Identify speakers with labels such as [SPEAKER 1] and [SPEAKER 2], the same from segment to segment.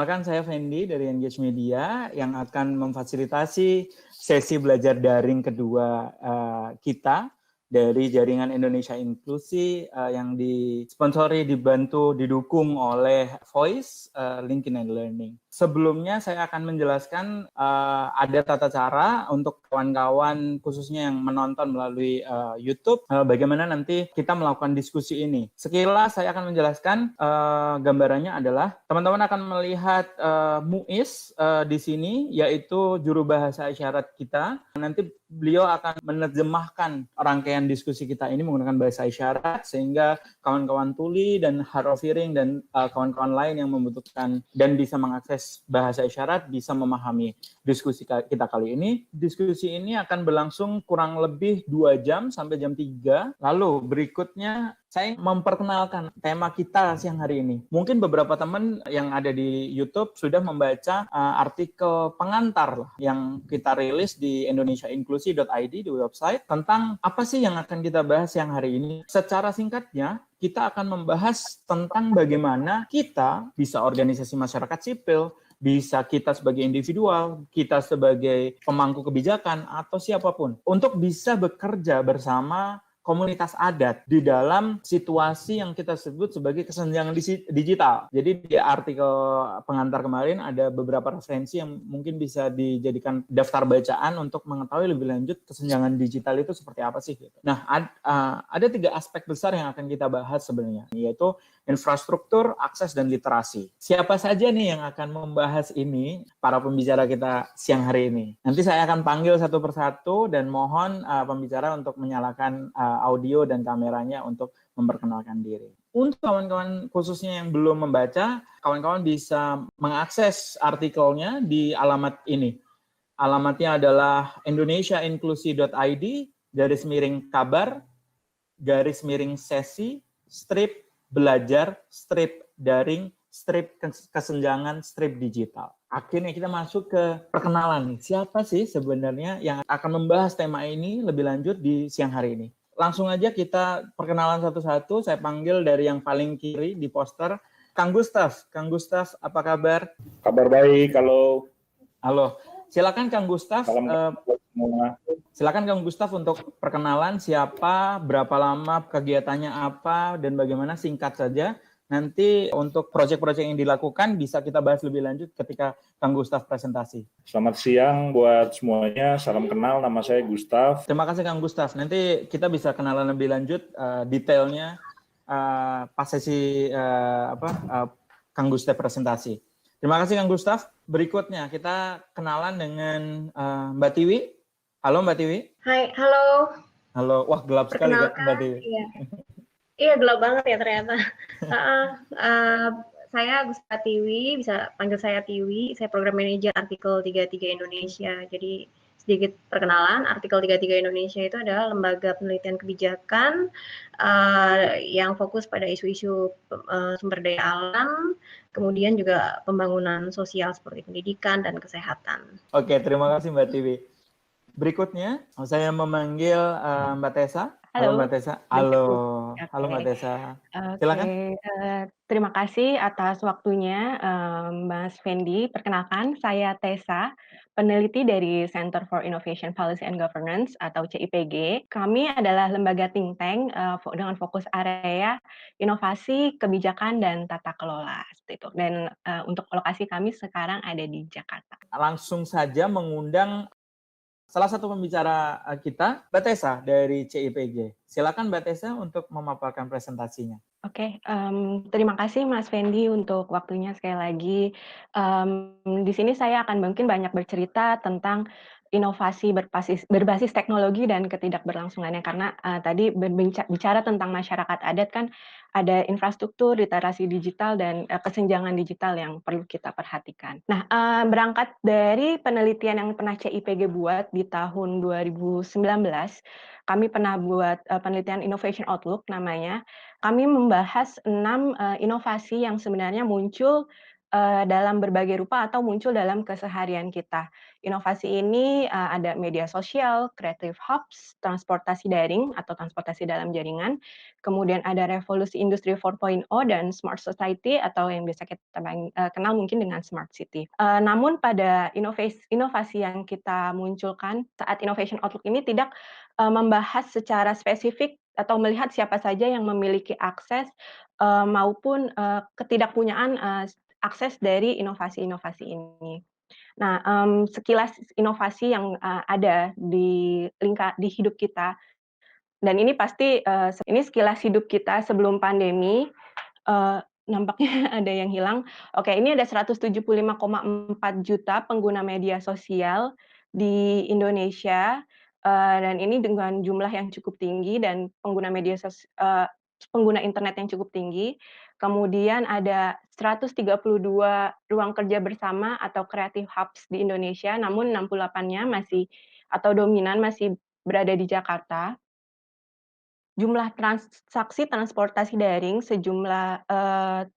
[SPEAKER 1] Perkenalkan, saya Fendi dari Engage Media yang akan memfasilitasi sesi belajar daring kedua kita dari Jaringan Indonesia Inklusi yang disponsori, dibantu, didukung oleh Voice, LinkedIn and Learning. Sebelumnya saya akan menjelaskan ada tata cara untuk kawan-kawan khususnya yang menonton melalui YouTube, bagaimana nanti kita melakukan diskusi ini. Sekilas saya akan menjelaskan gambarannya adalah teman-teman akan melihat Muiz di sini, yaitu juru bahasa isyarat kita. Nanti beliau akan menerjemahkan rangkaian diskusi kita ini menggunakan bahasa isyarat sehingga kawan-kawan tuli dan hard of hearing dan kawan-kawan lain yang membutuhkan dan bisa mengakses bahasa isyarat bisa memahami diskusi kita kali ini. Diskusi ini akan berlangsung kurang lebih 2 jam sampai jam 3. Lalu berikutnya saya memperkenalkan tema kita siang hari ini. Mungkin beberapa teman yang ada di YouTube sudah membaca artikel pengantar yang kita rilis di indonesiainklusi.id di website tentang apa sih yang akan kita bahas siang hari ini. Secara singkatnya, kita akan membahas tentang bagaimana kita bisa organisasi masyarakat sipil, bisa kita sebagai individual, kita sebagai pemangku kebijakan, atau siapapun, untuk bisa bekerja bersama komunitas adat di dalam situasi yang kita sebut sebagai kesenjangan digital. Jadi di artikel pengantar kemarin ada beberapa referensi yang mungkin bisa dijadikan daftar bacaan untuk mengetahui lebih lanjut kesenjangan digital itu seperti apa sih. Nah, ada 3 aspek besar yang akan kita bahas sebenarnya, yaitu infrastruktur, akses, dan literasi. Siapa saja nih yang akan membahas ini, para pembicara kita siang hari ini? Nanti saya akan panggil satu persatu dan mohon pembicara untuk menyalakan audio dan kameranya untuk memperkenalkan diri. Untuk kawan-kawan khususnya yang belum membaca, kawan-kawan bisa mengakses artikelnya di alamat ini. Alamatnya adalah indonesiainklusi.id /kabar /sesi strip belajar strip daring strip kesenjangan strip digital. Akhirnya kita masuk ke perkenalan nih. Siapa sih sebenarnya yang akan membahas tema ini lebih lanjut di siang hari ini? Langsung aja kita perkenalan satu-satu. Saya panggil dari yang paling kiri di poster, Kang Gustaf. Kang Gustaf, apa kabar?
[SPEAKER 2] Kabar baik, halo.
[SPEAKER 1] Halo. Silakan Kang Gustaf.
[SPEAKER 2] Semua.
[SPEAKER 1] Silakan Kang Gustaf untuk perkenalan siapa, berapa lama, kegiatannya apa, dan bagaimana, singkat saja. Nanti untuk proyek-proyek yang dilakukan bisa kita bahas lebih lanjut ketika Kang Gustaf presentasi.
[SPEAKER 2] Selamat siang buat semuanya, salam kenal, nama saya Gustaf.
[SPEAKER 1] Terima kasih Kang Gustaf. Nanti kita bisa kenalan lebih lanjut detailnya pas sesi Kang Gustaf presentasi. Terima kasih Kang Gustaf. Berikutnya kita kenalan dengan Mbak Tiwi. Halo Mbak Tiwi.
[SPEAKER 3] Hai, halo.
[SPEAKER 1] Halo, wah gelap sekali Mbak Tiwi.
[SPEAKER 3] Iya gelap banget ya ternyata. Saya Gustaf Tiwi, bisa panggil saya Tiwi. Saya program manajer Artikel 33 Indonesia. Jadi sedikit perkenalan, Artikel 33 Indonesia itu adalah lembaga penelitian kebijakan yang fokus pada isu-isu sumber daya alam, kemudian juga pembangunan sosial seperti pendidikan dan kesehatan.
[SPEAKER 1] Oke, terima kasih Mbak Tiwi. Berikutnya, saya memanggil Mbak Tessa. Halo Mbak Tessa. Halo. Okay. Halo Mbak Tessa. Silakan.
[SPEAKER 4] Terima kasih atas waktunya Mas Fendi. Perkenalkan, saya Tessa, peneliti dari Center for Innovation Policy and Governance atau CIPG. Kami adalah lembaga think tank dengan fokus area inovasi, kebijakan, dan tata kelola. Seperti itu. Dan untuk lokasi kami sekarang ada di Jakarta.
[SPEAKER 1] Langsung saja mengundang salah satu pembicara kita, Mbak Tessa dari CIPG. Silakan Mbak Tessa untuk memaparkan presentasinya.
[SPEAKER 4] Oke, terima kasih Mas Fendi untuk waktunya sekali lagi. Di sini saya akan mungkin banyak bercerita tentang inovasi berbasis teknologi dan ketidakberlangsungannya, karena tadi bicara tentang masyarakat adat kan ada infrastruktur, literasi digital, dan kesenjangan digital yang perlu kita perhatikan. Nah, berangkat dari penelitian yang pernah CIPG buat di tahun 2019, kami pernah buat penelitian Innovation Outlook namanya. Kami membahas 6 inovasi yang sebenarnya muncul dalam berbagai rupa atau muncul dalam keseharian kita. Inovasi ini ada media sosial, creative hubs, transportasi daring atau transportasi dalam jaringan, kemudian ada revolusi industri 4.0 dan smart society atau yang biasa kita kenal mungkin dengan smart city. Namun pada inovasi yang kita munculkan saat Innovation Outlook ini tidak membahas secara spesifik atau melihat siapa saja yang memiliki akses maupun ketidakpunyaan akses dari inovasi-inovasi ini. Nah, sekilas inovasi yang ada di hidup kita, dan ini pasti ini sekilas hidup kita sebelum pandemi. Nampaknya ada yang hilang. Oke, ini ada 175,4 juta pengguna media sosial di Indonesia, dan ini dengan jumlah yang cukup tinggi dan pengguna internet yang cukup tinggi. Kemudian ada 132 ruang kerja bersama atau creative hubs di Indonesia, namun 68-nya dominan masih berada di Jakarta. Jumlah transaksi transportasi daring sejumlah 7,9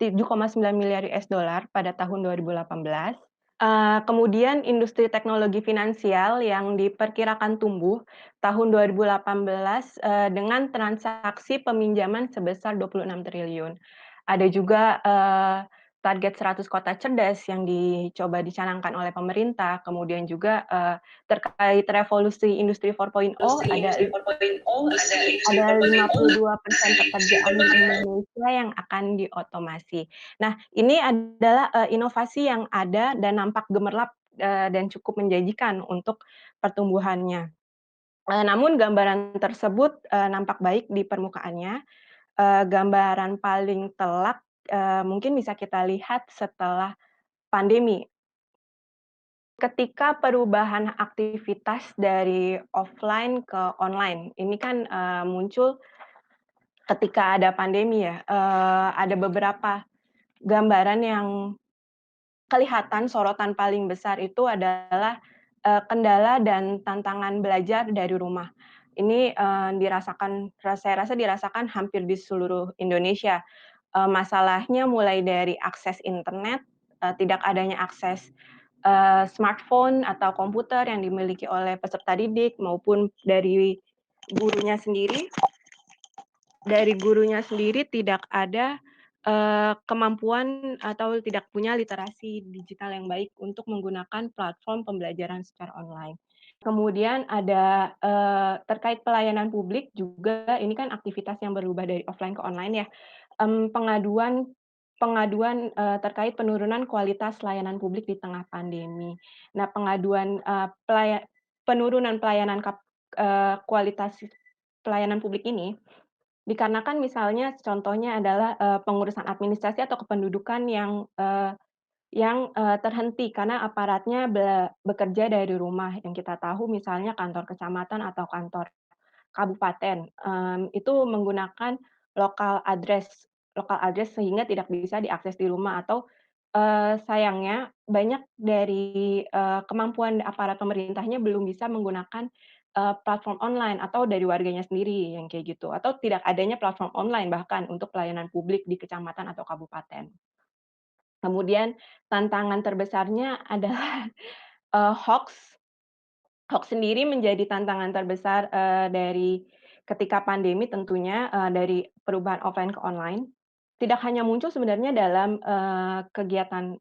[SPEAKER 4] miliar US$ pada tahun 2018. Kemudian industri teknologi finansial yang diperkirakan tumbuh tahun 2018 dengan transaksi peminjaman sebesar 26 triliun. Ada juga target 100 kota cerdas yang dicoba dicanangkan oleh pemerintah, kemudian juga terkait revolusi industri 4.0 ada 52% pekerjaan di Indonesia yang akan diotomasi. Nah, ini adalah inovasi yang ada dan nampak gemerlap dan cukup menjanjikan untuk pertumbuhannya. Namun gambaran tersebut nampak baik di permukaannya. Gambaran paling telak mungkin bisa kita lihat setelah pandemi. Ketika perubahan aktivitas dari offline ke online, ini kan muncul ketika ada pandemi ya. Ada beberapa gambaran yang kelihatan sorotan paling besar itu adalah kendala dan tantangan belajar dari rumah. Ini saya rasa dirasakan hampir di seluruh Indonesia. Masalahnya mulai dari akses internet, tidak adanya akses smartphone atau komputer yang dimiliki oleh peserta didik maupun dari gurunya sendiri. Dari gurunya sendiri tidak ada kemampuan atau tidak punya literasi digital yang baik untuk menggunakan platform pembelajaran secara online. Kemudian ada terkait pelayanan publik juga, ini kan aktivitas yang berubah dari offline ke online ya. Pengaduan terkait penurunan kualitas layanan publik di tengah pandemi. Nah, penurunan kualitas pelayanan publik ini dikarenakan misalnya contohnya adalah pengurusan administrasi atau kependudukan yang terhenti karena aparatnya bekerja dari rumah. Yang kita tahu misalnya kantor kecamatan atau kantor kabupaten itu menggunakan local address sehingga tidak bisa diakses di rumah atau sayangnya banyak dari kemampuan aparat pemerintahnya belum bisa menggunakan platform online atau dari warganya sendiri yang kayak gitu, atau tidak adanya platform online bahkan untuk pelayanan publik di kecamatan atau kabupaten. Kemudian tantangan terbesarnya adalah hoax. Hoax sendiri menjadi tantangan terbesar dari ketika pandemi tentunya dari perubahan offline ke online. Tidak hanya muncul sebenarnya dalam kegiatan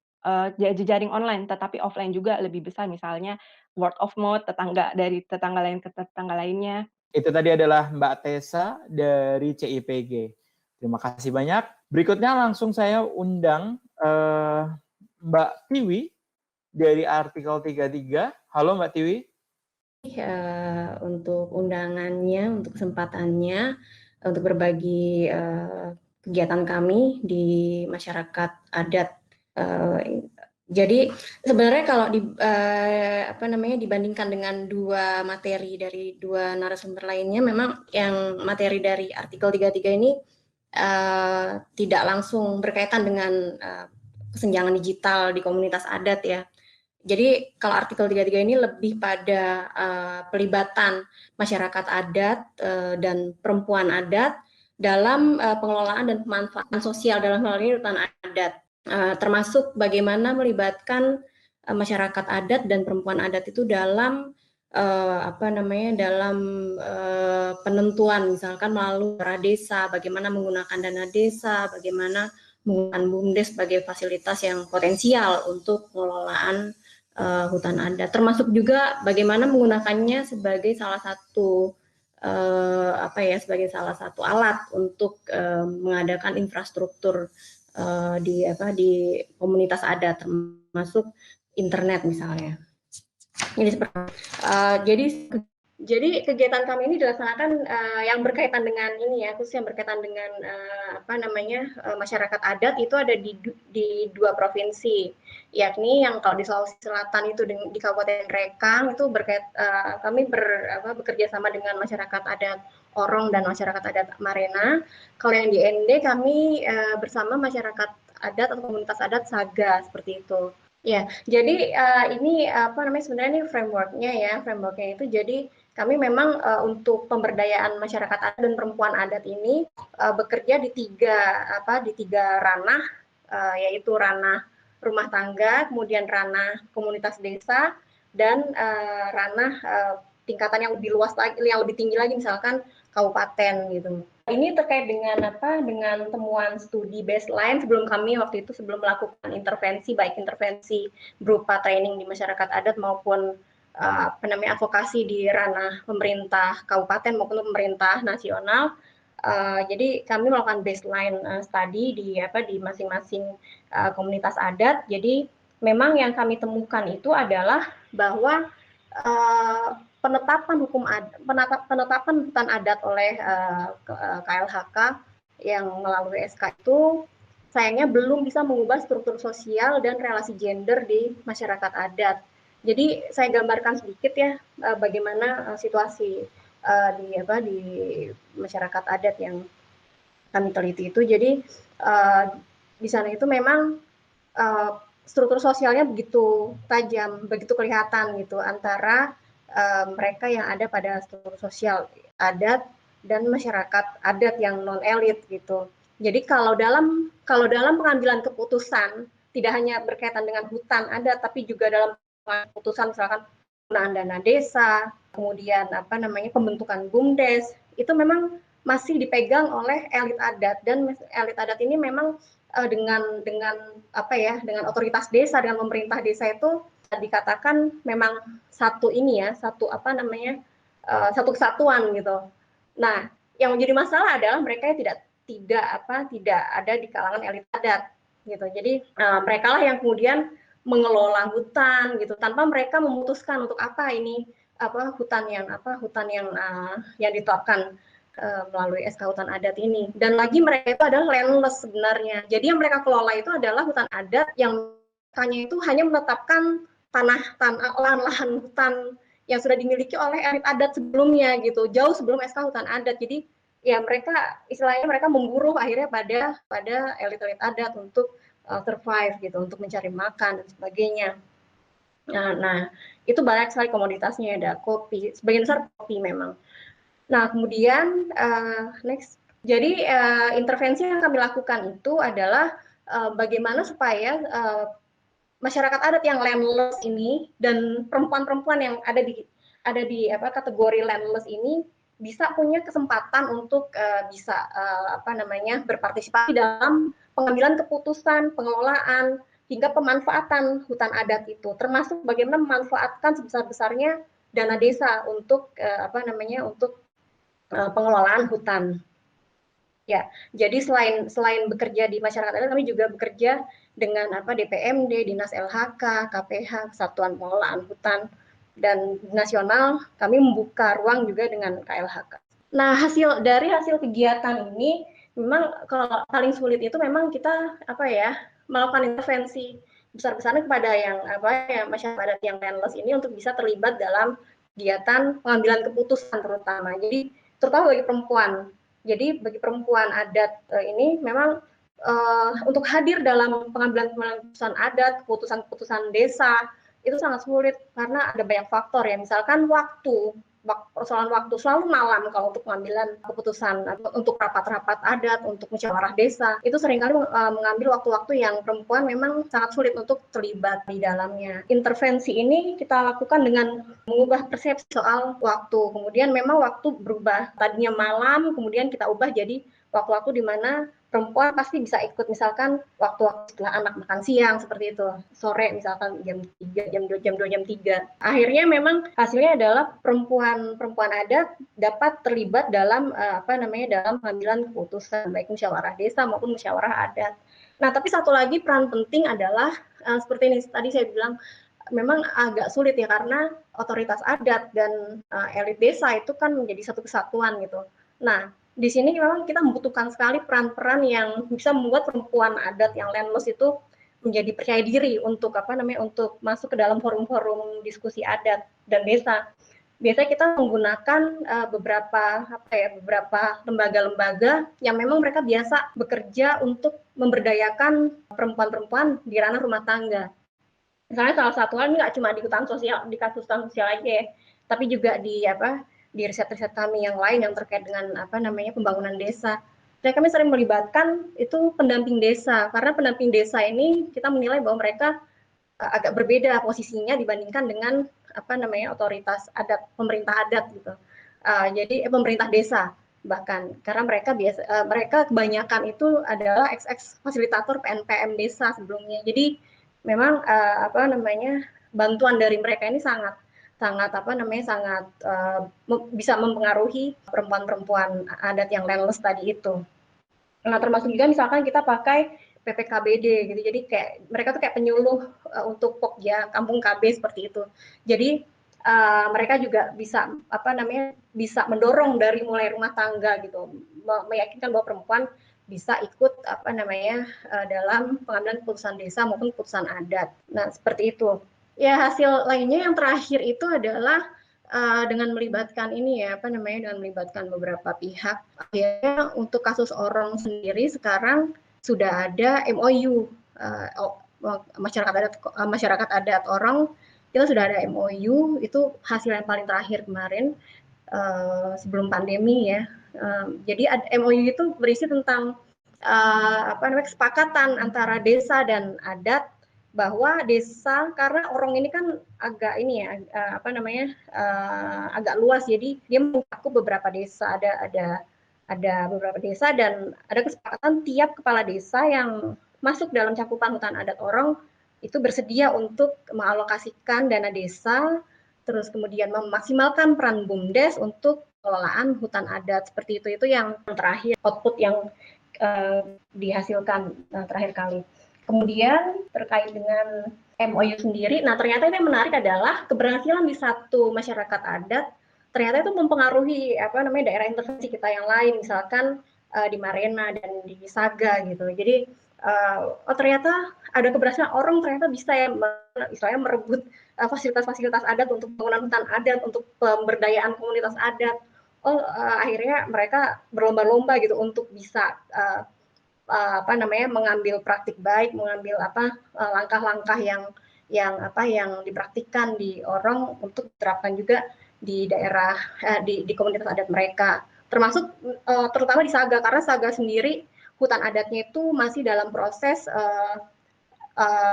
[SPEAKER 4] jejaring online, tetapi offline juga lebih besar, misalnya word of mouth, dari tetangga lain ke tetangga lainnya.
[SPEAKER 1] Itu tadi adalah Mbak Tessa dari CIPG. Terima kasih banyak. Berikutnya langsung saya undang Mbak Tiwi dari Artikel 33. Halo Mbak Tiwi.
[SPEAKER 5] Untuk undangannya, untuk kesempatannya, untuk berbagi kegiatan kami di masyarakat adat. Jadi sebenarnya kalau dibandingkan dengan dua materi dari dua narasumber lainnya, memang yang materi dari Artikel 33 ini tidak langsung berkaitan dengan kesenjangan digital di komunitas adat ya. Jadi kalau Artikel 33 ini lebih pada pelibatan masyarakat adat dan perempuan adat dalam pengelolaan dan pemanfaatan sosial dalam hal ini hutan adat. termasuk bagaimana melibatkan masyarakat adat dan perempuan adat itu dalam dalam penentuan, misalkan melalui desa, bagaimana menggunakan dana desa, bagaimana menggunakan BUMDes sebagai fasilitas yang potensial untuk pengelolaan hutan adat, termasuk juga bagaimana menggunakannya sebagai salah satu sebagai salah satu alat untuk mengadakan infrastruktur di komunitas adat, termasuk internet misalnya. Jadi kegiatan kami ini dilaksanakan yang berkaitan dengan ini ya, khusus yang berkaitan dengan masyarakat adat itu ada di 2 provinsi, yakni yang kalau di Sulawesi Selatan itu di Kabupaten Rekang itu kami bekerja sama dengan masyarakat adat Orong dan masyarakat adat Marena. Kalau yang di ND kami bersama masyarakat adat atau komunitas adat Saga, seperti itu. Ya, jadi ini sebenarnya ini frameworknya itu jadi kami memang untuk pemberdayaan masyarakat adat dan perempuan adat ini bekerja di tiga ranah, yaitu ranah rumah tangga, kemudian ranah komunitas desa, dan ranah tingkatan yang lebih luas lagi, yang lebih tinggi lagi, misalkan kabupaten gitu. Ini terkait dengan dengan temuan studi baseline sebelum melakukan intervensi, baik intervensi berupa training di masyarakat adat maupun advokasi di ranah pemerintah kabupaten maupun pemerintah nasional. Jadi kami melakukan baseline study di masing-masing komunitas adat. Jadi memang yang kami temukan itu adalah bahwa penetapan hutan adat oleh KLHK yang melalui SK itu sayangnya belum bisa mengubah struktur sosial dan relasi gender di masyarakat adat. Jadi saya gambarkan sedikit ya bagaimana situasi di masyarakat adat yang kami teliti itu. Jadi di sana itu memang struktur sosialnya begitu tajam, begitu kelihatan gitu antara mereka yang ada pada struktur sosial adat dan masyarakat adat yang non elit gitu. Jadi kalau dalam pengambilan keputusan tidak hanya berkaitan dengan hutan adat, tapi juga dalam keputusan misalkan penggunaan dana desa, kemudian pembentukan BUMDes, itu memang masih dipegang oleh elit adat, dan elit adat ini memang dengan otoritas desa, dengan pemerintah desa itu dikatakan memang satu kesatuan gitu. Nah, yang menjadi masalah adalah mereka tidak ada di kalangan elit adat gitu. Jadi mereka lah yang kemudian mengelola hutan gitu tanpa mereka memutuskan untuk apa ini hutan yang ditetapkan melalui SK hutan adat ini. Dan lagi mereka itu adalah landless sebenarnya. Jadi yang mereka kelola itu adalah hutan adat yang hanya menetapkan lahan-lahan hutan yang sudah dimiliki oleh elit adat sebelumnya gitu, jauh sebelum SK hutan adat. Jadi ya mereka memburu akhirnya pada elit-elit adat untuk survive gitu, untuk mencari makan dan sebagainya. Nah, itu banyak sekali komoditasnya, ada kopi, sebagian besar kopi memang. Nah, kemudian next. Jadi intervensi yang kami lakukan itu adalah bagaimana supaya masyarakat adat yang landless ini dan perempuan-perempuan yang ada di kategori landless ini bisa punya kesempatan untuk berpartisipasi dalam pengambilan keputusan, pengelolaan hingga pemanfaatan hutan adat itu, termasuk bagaimana memanfaatkan sebesar-besarnya dana desa untuk pengelolaan hutan. Ya, jadi selain bekerja di masyarakat adat, kami juga bekerja dengan DPMD, Dinas LHK, KPH, Kesatuan Pengelolaan Hutan, dan nasional kami membuka ruang juga dengan KLHK. Nah, dari hasil kegiatan ini memang kalau paling sulit itu memang kita melakukan intervensi besar-besaran kepada masyarakat adat yang landless ini untuk bisa terlibat dalam kegiatan pengambilan keputusan terutama. Jadi terutama bagi perempuan. Jadi bagi perempuan adat ini memang untuk hadir dalam pengambilan keputusan adat, keputusan desa itu sangat sulit karena ada banyak faktor ya, misalkan waktu.
[SPEAKER 3] persoalan waktu selalu malam kalau untuk pengambilan keputusan atau untuk rapat-rapat adat, untuk musyawarah desa, itu seringkali mengambil waktu-waktu yang perempuan memang sangat sulit untuk terlibat di dalamnya. Intervensi ini kita lakukan dengan mengubah persepsi soal waktu. Kemudian memang waktu berubah. Tadinya malam, kemudian kita ubah jadi waktu-waktu di mana perempuan pasti bisa ikut, misalkan waktu-waktu setelah anak makan siang seperti itu, sore misalkan jam 3, jam 2, jam 3. Akhirnya memang hasilnya adalah perempuan adat dapat terlibat dalam dalam pengambilan keputusan baik musyawarah desa maupun musyawarah adat. Nah, tapi satu lagi peran penting adalah seperti ini tadi saya bilang, memang agak sulit ya karena otoritas adat dan elit desa itu kan menjadi satu kesatuan gitu. Nah, di sini memang kita membutuhkan sekali peran-peran yang bisa membuat perempuan adat yang landless itu menjadi percaya diri untuk untuk masuk ke dalam forum-forum diskusi adat dan desa. Biasanya kita menggunakan beberapa lembaga-lembaga yang memang mereka biasa bekerja untuk memberdayakan perempuan-perempuan di ranah rumah tangga. Misalnya salah satu hal ini nggak cuma di hutan sosial, di kasus hutan sosial aja ya, tapi juga di riset-riset kami yang lain yang terkait dengan pembangunan desa. Dan kami sering melibatkan itu pendamping desa, karena pendamping desa ini kita menilai bahwa mereka agak berbeda posisinya dibandingkan dengan otoritas adat, pemerintah adat gitu. Jadi pemerintah desa bahkan, karena mereka kebanyakan itu adalah ex fasilitator PNPM desa sebelumnya. Jadi memang bantuan dari mereka ini sangat bisa mempengaruhi perempuan-perempuan adat yang landless tadi itu. Nah, termasuk juga misalkan kita pakai PPKBD gitu. Jadi kayak mereka tuh kayak penyuluh untuk Pokja, kampung KB seperti itu. Jadi mereka juga bisa bisa mendorong dari mulai rumah tangga gitu, meyakinkan bahwa perempuan bisa ikut dalam pengambilan keputusan desa maupun keputusan adat. Nah, seperti itu. Ya, hasil lainnya yang terakhir itu adalah dengan melibatkan dengan melibatkan beberapa pihak. Akhirnya untuk kasus Orong sendiri sekarang sudah ada MOU masyarakat adat Orong, kita sudah ada MOU, itu hasil yang paling terakhir kemarin sebelum pandemi ya. Jadi MOU itu berisi tentang kesepakatan antara desa dan adat bahwa desa, karena Orong ini kan agak agak luas, jadi dia mencakup beberapa desa, ada beberapa desa dan ada kesepakatan tiap kepala desa yang masuk dalam cakupan hutan adat Orong itu bersedia untuk mengalokasikan dana desa, terus kemudian memaksimalkan peran BUMDes untuk pengelolaan hutan adat seperti itu. Itu yang terakhir, output yang dihasilkan terakhir kali. Kemudian terkait dengan MOU sendiri, nah ternyata yang menarik adalah keberhasilan di satu masyarakat adat ternyata itu mempengaruhi daerah intervensi kita yang lain, misalkan di Marena dan di Saga gitu. Jadi ternyata ada keberhasilan orang ternyata bisa istilahnya merebut fasilitas-fasilitas adat untuk pembangunan hutan adat, untuk pemberdayaan komunitas adat. Akhirnya mereka berlomba-lomba gitu untuk bisa mengambil praktik baik, mengambil langkah-langkah yang dipraktikkan di Orong untuk diterapkan juga di daerah di komunitas adat mereka, termasuk terutama di Saga, karena Saga sendiri hutan adatnya itu masih dalam proses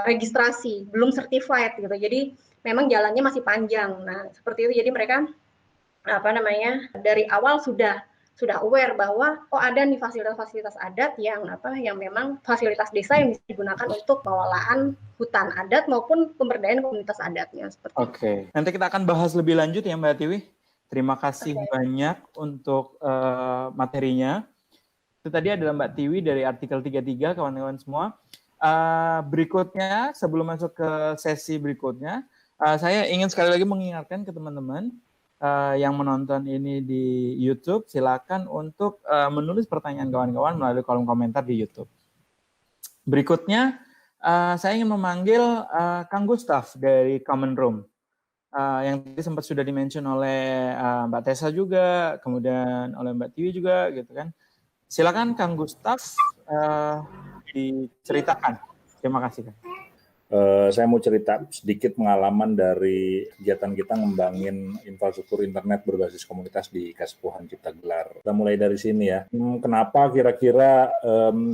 [SPEAKER 3] registrasi, belum certified gitu. Jadi memang jalannya masih panjang. Nah, seperti itu. Jadi mereka dari awal sudah aware bahwa ada nih fasilitas-fasilitas adat yang memang fasilitas desa yang bisa digunakan untuk pengelolaan hutan adat maupun pemberdayaan komunitas adatnya.
[SPEAKER 1] Oke. Nanti kita akan bahas lebih lanjut ya Mbak Tiwi. Terima kasih banyak untuk materinya. Itu tadi adalah Mbak Tiwi dari artikel 33, kawan-kawan semua. Berikutnya, sebelum masuk ke sesi berikutnya, saya ingin sekali lagi mengingatkan ke teman-teman yang menonton ini di YouTube, silakan untuk menulis pertanyaan kawan-kawan melalui kolom komentar di YouTube. Berikutnya, saya ingin memanggil Kang Gustaf dari Common Room, yang tadi sempat sudah dimention oleh Mbak Tessa juga, kemudian oleh Mbak Tiwi juga, gitu kan. Silakan Kang Gustaf diceritakan. Terima kasih, Kang.
[SPEAKER 2] Saya mau cerita sedikit pengalaman dari kegiatan kita ngembangin infrastruktur internet berbasis komunitas di Kasepuhan Cipta Gelar. Kita mulai dari sini ya. Kenapa kira-kira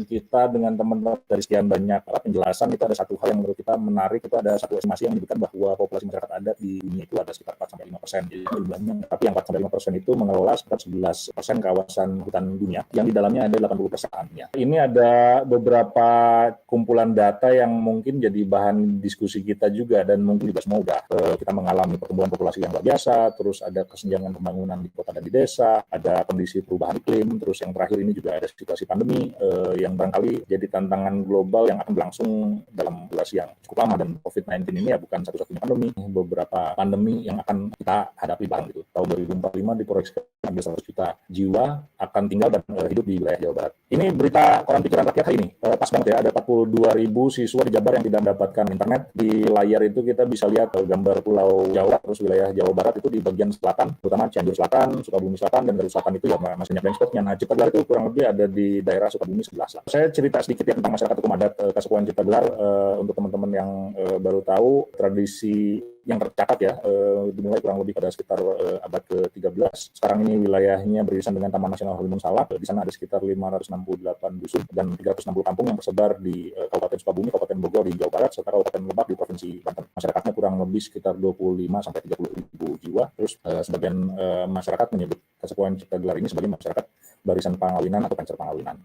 [SPEAKER 2] kita dengan teman-teman dari sekian banyak penjelasan itu ada satu hal yang menurut kita menarik, itu ada satu estimasi yang menyebutkan bahwa populasi masyarakat adat di dunia itu ada sekitar 4-5%. Jadi jumlahnya, tapi yang 4-5% itu mengelola sekitar 11% kawasan hutan dunia, yang di dalamnya ada 80%-nya. Ini ada beberapa kumpulan data yang mungkin jadi bahan diskusi kita juga, dan mungkin juga semua udah kita mengalami pertumbuhan populasi yang luar biasa, terus ada kesenjangan pembangunan di kota dan di desa, ada kondisi perubahan iklim, terus yang terakhir ini juga ada situasi pandemi yang barangkali jadi tantangan global yang akan berlangsung dalam durasi yang cukup lama, dan COVID-19 ini ya bukan satu-satunya pandemi, beberapa pandemi yang akan kita hadapi bareng gitu. Tahun 2045 diproyeksikan ada 100 juta jiwa akan tinggal dan hidup di wilayah Jawa Barat. Ini berita koran pikiran rakyat hari ini, pas banget ya, ada 42.000 siswa di Jabar yang tidak mendapatkan internet. Di layar itu kita bisa lihat gambar Pulau Jawa, terus wilayah Jawa Barat itu di bagian selatan, terutama Cianjur Selatan, Sukabumi Selatan, dan Garut Selatan itu ya masih banyak blank spotnya. Nah, Cipta Gelar itu kurang lebih ada di daerah Sukabumi sebelah selatan. Saya cerita sedikit ya tentang masyarakat hukum adat Kasepuhan Cipta Gelar untuk teman-teman yang baru tahu. Tradisi yang tercatat ya, dimulai kurang lebih pada sekitar abad ke-13. Sekarang ini wilayahnya beririsan dengan Taman Nasional Halimun Salak. Di sana ada sekitar 568 dusun dan 360 kampung yang tersebar di Kabupaten Sukabumi, Kabupaten Bogor di Jawa Barat, serta Kabupaten Lebak di Provinsi Banten. Masyarakatnya kurang lebih sekitar 25-30 jiwa. Terus sebagian masyarakat menyebut Kasepuhan Cipta Gelar ini sebagai masyarakat barisan pangawinan atau pancer pangawinan.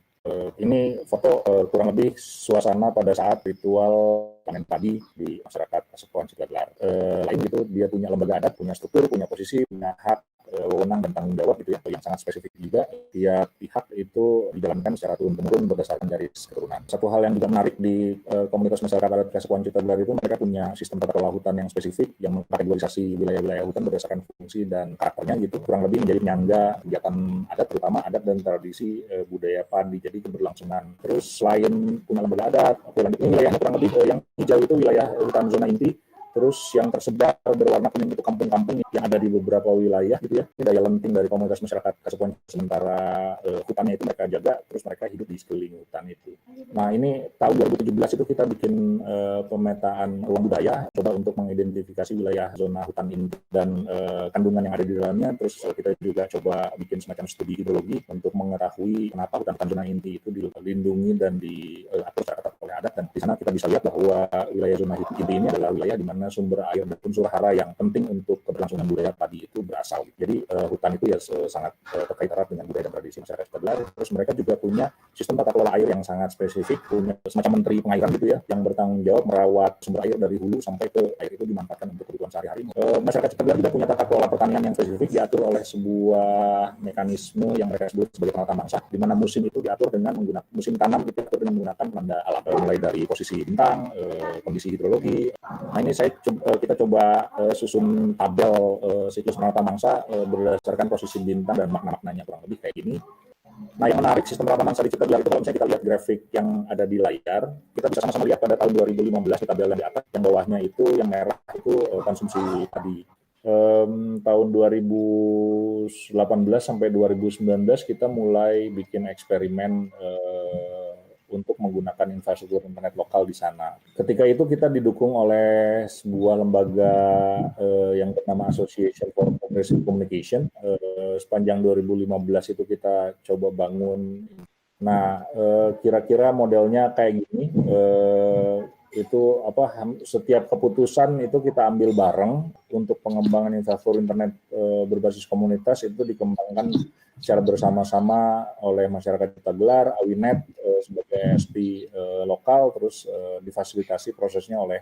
[SPEAKER 2] Ini foto kurang lebih suasana pada saat ritual panen padi di masyarakat Kasepuhan Cipta Gelar. Lain gitu, dia punya lembaga adat, punya struktur, punya posisi, punya hak, wewenang dan tanggung jawab gitu ya, yang sangat spesifik juga. Tiap pihak itu dijalankan secara turun-temurun berdasarkan garis keturunan. Satu hal yang juga menarik di komunitas masyarakat adat Kasepuhan Cipta Gelar itu, mereka punya sistem tata kelola hutan yang spesifik yang mengkategorisasi wilayah-wilayah hutan berdasarkan fungsi dan karakternya gitu, kurang lebih menjadi penyangga kegiatan adat, terutama adat dan tradisi budaya padi, jadi keberlangsungan. Terus selain punya lembaga adat, ini wilayahnya kurang lebih yang hijau itu wilayah hutan zona inti. Terus yang tersebar berwarna kuning itu kampung-kampung yang ada di beberapa wilayah gitu ya. Ini daya lenting dari komunitas masyarakat Kasepuhan. Sementara hutannya itu mereka jaga, terus mereka hidup di sekeliling hutan itu. Nah, ini tahun 2017 itu kita bikin pemetaan ruang budaya, coba untuk mengidentifikasi wilayah zona hutan ini dan kandungan yang ada di dalamnya. Terus kita juga coba bikin semacam studi hidrologi untuk mengetahui kenapa hutan zona inti itu dilindungi dan diatur secara ketat oleh adat. Dan di sana kita bisa lihat bahwa wilayah zona inti ini adalah wilayah di mana sumber air dan unsur hara yang penting untuk keberlangsungan budaya padi itu berasal. Jadi hutan itu ya sangat terkait erat dengan budaya dan tradisi masyarakat Cipta Gelar. Terus mereka juga punya sistem tata kelola air yang sangat spesifik, punya semacam menteri pengairan gitu ya, yang bertanggung jawab merawat sumber air dari hulu sampai ke air itu dimanfaatkan untuk kebutuhan sehari-hari. Masyarakat Cipta Gelar juga punya tata kelola pertanian yang spesifik, diatur oleh sebuah mekanisme yang mereka sebut sebagai penata mangsa, di mana musim itu diatur dengan menggunakan musim tanam itu diatur dengan menggunakan tanda alam, mulai dari posisi bintang, kondisi hidrologi. Nah, ini kita coba susun tabel siklus penata mangsa berdasarkan posisi bintang dan makna-maknanya, kurang lebih kayak gini. Nah, yang menarik sistem penata mangsa di Cipta Gelar itu, kalau misalnya kita lihat grafik yang ada di layar, kita bisa sama-sama lihat pada tahun 2015 di tabel yang di atas, yang bawahnya itu yang merah itu konsumsi tadi. Tahun 2018 sampai 2019 kita mulai bikin eksperimen untuk menggunakan infrastruktur internet lokal di sana. Ketika itu kita didukung oleh sebuah lembaga yang bernama Association for Progressive Communication. Sepanjang 2015 itu kita coba bangun. Nah, kira-kira modelnya kayak gini. Itu setiap keputusan itu kita ambil bareng untuk pengembangan infrastruktur internet berbasis komunitas itu dikembangkan secara bersama-sama oleh masyarakat Cipta Gelar, Awinet sebagai SP lokal, terus difasilitasi prosesnya oleh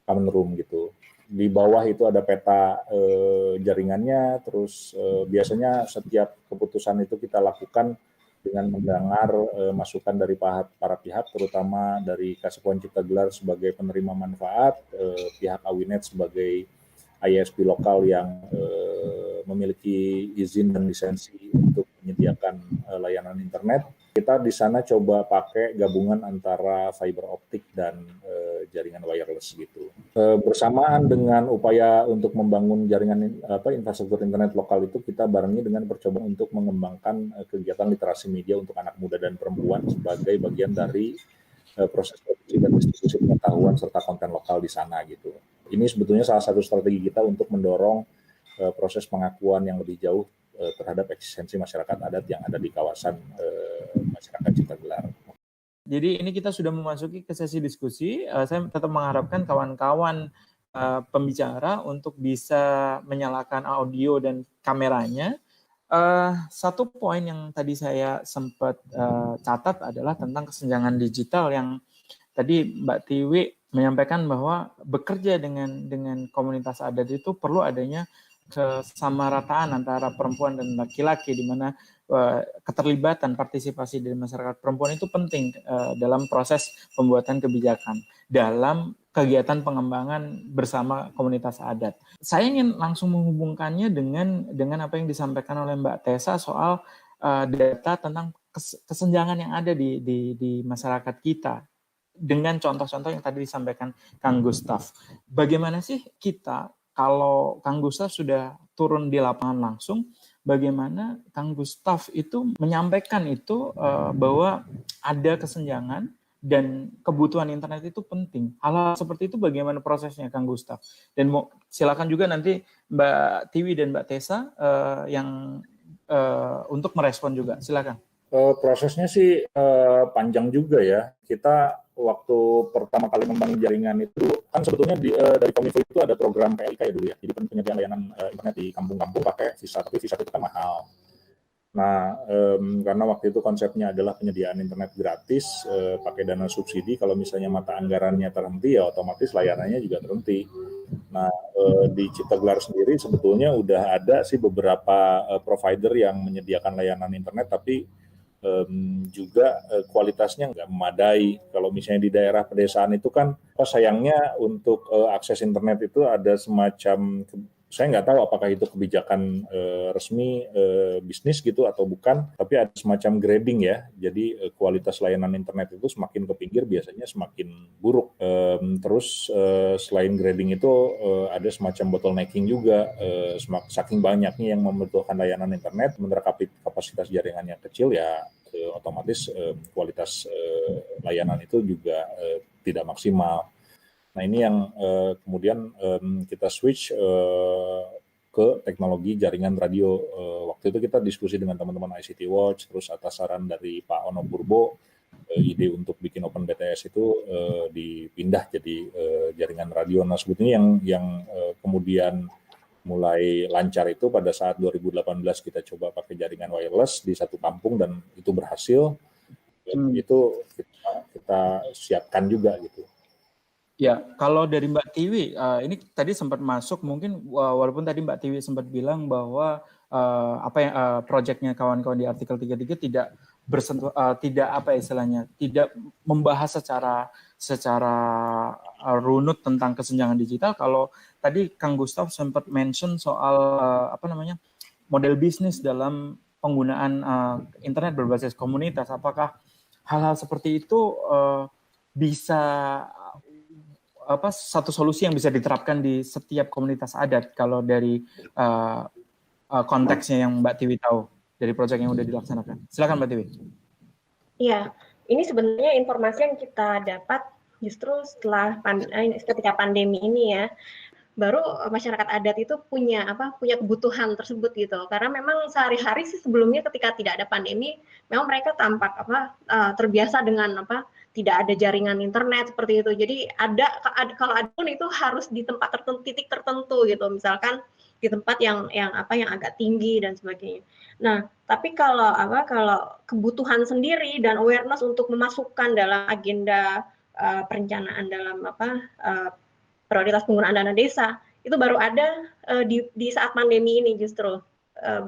[SPEAKER 2] Kemenrum gitu. Di bawah itu ada peta jaringannya, terus biasanya setiap keputusan itu kita lakukan dengan mendengar masukan dari para pihak, terutama dari Kasepuhan Cipta Gelar sebagai penerima manfaat, pihak Awinet sebagai ISP lokal yang memiliki izin dan lisensi untuk menyediakan layanan internet. Kita di sana coba pakai gabungan antara fiber optik dan jaringan wireless gitu. Bersamaan dengan upaya untuk membangun jaringan infrastruktur internet lokal itu, kita barengi dengan percobaan untuk mengembangkan kegiatan literasi media untuk anak muda dan perempuan sebagai bagian dari proses produksi dan distribusi pengetahuan serta konten lokal di sana gitu. Ini sebetulnya salah satu strategi kita untuk mendorong proses pengakuan yang lebih jauh terhadap eksistensi masyarakat adat yang ada di kawasan masyarakat Ciptagelar.
[SPEAKER 1] Jadi ini kita sudah memasuki ke sesi diskusi. Saya tetap mengharapkan kawan-kawan pembicara untuk bisa menyalakan audio dan kameranya. Satu poin yang tadi saya sempat catat adalah tentang kesenjangan digital yang tadi Mbak Tiwi menyampaikan bahwa bekerja dengan komunitas adat itu perlu adanya kesamarataan antara perempuan dan laki-laki, di mana keterlibatan partisipasi dari masyarakat perempuan itu penting dalam proses pembuatan kebijakan dalam kegiatan pengembangan bersama komunitas adat. Saya ingin langsung menghubungkannya dengan apa yang disampaikan oleh Mbak Tessa soal data tentang kesenjangan yang ada di masyarakat kita dengan contoh-contoh yang tadi disampaikan Kang Gustaf. Bagaimana sih kita, kalau Kang Gustaf sudah turun di lapangan langsung, bagaimana Kang Gustaf itu menyampaikan itu bahwa ada kesenjangan dan kebutuhan internet itu penting. Hal-hal seperti itu bagaimana prosesnya Kang Gustaf? Dan silakan juga nanti Mbak Tiwi dan Mbak Tessa yang untuk merespon juga. Silakan.
[SPEAKER 2] Prosesnya sih panjang juga ya. Kita waktu pertama kali membangun jaringan itu kan sebetulnya dari Kominfo itu ada program PLK ya dulu ya. Jadi penyediaan layanan internet di kampung-kampung pakai visa, tapi visa itu kan mahal. Nah, karena waktu itu konsepnya adalah penyediaan internet gratis pakai dana subsidi. Kalau misalnya mata anggarannya terhenti, ya otomatis layanannya juga terhenti. Nah, di Ciptagelar sendiri sebetulnya udah ada sih beberapa provider yang menyediakan layanan internet, tapi juga kualitasnya nggak memadai. Kalau misalnya di daerah pedesaan itu kan, sayangnya untuk akses internet itu ada semacam, saya nggak tahu apakah itu kebijakan resmi bisnis gitu atau bukan, tapi ada semacam grading ya. Jadi kualitas layanan internet itu semakin ke pinggir biasanya semakin buruk. Terus selain grading itu ada semacam bottlenecking juga, saking banyaknya yang membutuhkan layanan internet, sementara kapasitas jaringannya kecil ya otomatis kualitas layanan itu juga tidak maksimal. Nah ini yang kemudian kita switch ke teknologi jaringan radio. Waktu itu kita diskusi dengan teman-teman ICT Watch, terus atas saran dari Pak Ono Purbo, ide untuk bikin Open BTS itu dipindah jadi jaringan radio. Nah sebetulnya yang kemudian mulai lancar itu pada saat 2018 kita coba pakai jaringan wireless di satu kampung dan itu berhasil. Itu kita siapkan juga gitu.
[SPEAKER 1] Ya, kalau dari Mbak Tiwi, ini tadi sempat masuk, mungkin walaupun tadi Mbak Tiwi sempat bilang bahwa proyeknya kawan-kawan di artikel 33 tidak bersentuh, tidak tidak membahas secara runut tentang kesenjangan digital. Kalau tadi Kang Gustaf sempat mention soal model bisnis dalam penggunaan internet berbasis komunitas. Apakah hal-hal seperti itu bisa satu solusi yang bisa diterapkan di setiap komunitas adat kalau dari konteksnya yang Mbak Tiwi tahu dari proyek yang sudah dilaksanakan? Silakan Mbak Tiwi.
[SPEAKER 3] Iya, ini sebenarnya informasi yang kita dapat justru setelah ketika pandemi ini ya, baru masyarakat adat itu punya kebutuhan tersebut gitu. Karena memang sehari-hari sih sebelumnya ketika tidak ada pandemi, memang mereka tampak terbiasa dengan tidak ada jaringan internet seperti itu. Jadi kalau ada pun itu harus di tempat tertentu, titik tertentu gitu. Misalkan di tempat yang agak tinggi dan sebagainya. Nah, tapi kalau kebutuhan sendiri dan awareness untuk memasukkan dalam agenda perencanaan dalam prioritas penggunaan dana desa itu baru ada di saat pandemi ini justru.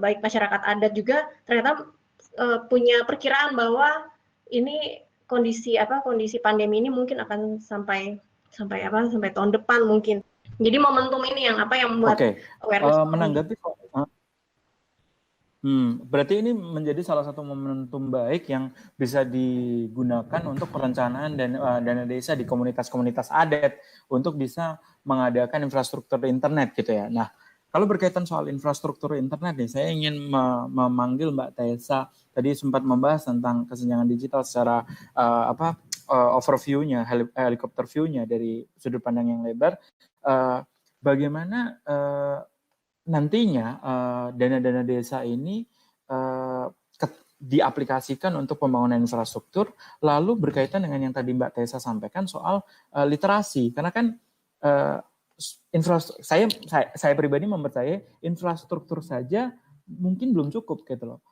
[SPEAKER 3] Baik masyarakat adat juga ternyata punya perkiraan bahwa ini kondisi pandemi ini mungkin akan sampai tahun depan mungkin. Jadi momentum ini yang membuat awareness.
[SPEAKER 1] Menanggapi berarti ini menjadi salah satu momentum baik yang bisa digunakan untuk perencanaan dana desa di komunitas-komunitas adat untuk bisa mengadakan infrastruktur internet gitu ya. Nah, kalau berkaitan soal infrastruktur internet nih, saya ingin memanggil Mbak Tessa. Tadi sempat membahas tentang kesenjangan digital secara overview-nya, helikopter view-nya dari sudut pandang yang lebar, bagaimana nantinya dana-dana desa ini diaplikasikan untuk pembangunan infrastruktur, lalu berkaitan dengan yang tadi Mbak Tessa sampaikan soal literasi, karena kan saya pribadi mempercayai infrastruktur saja mungkin belum cukup gitu loh.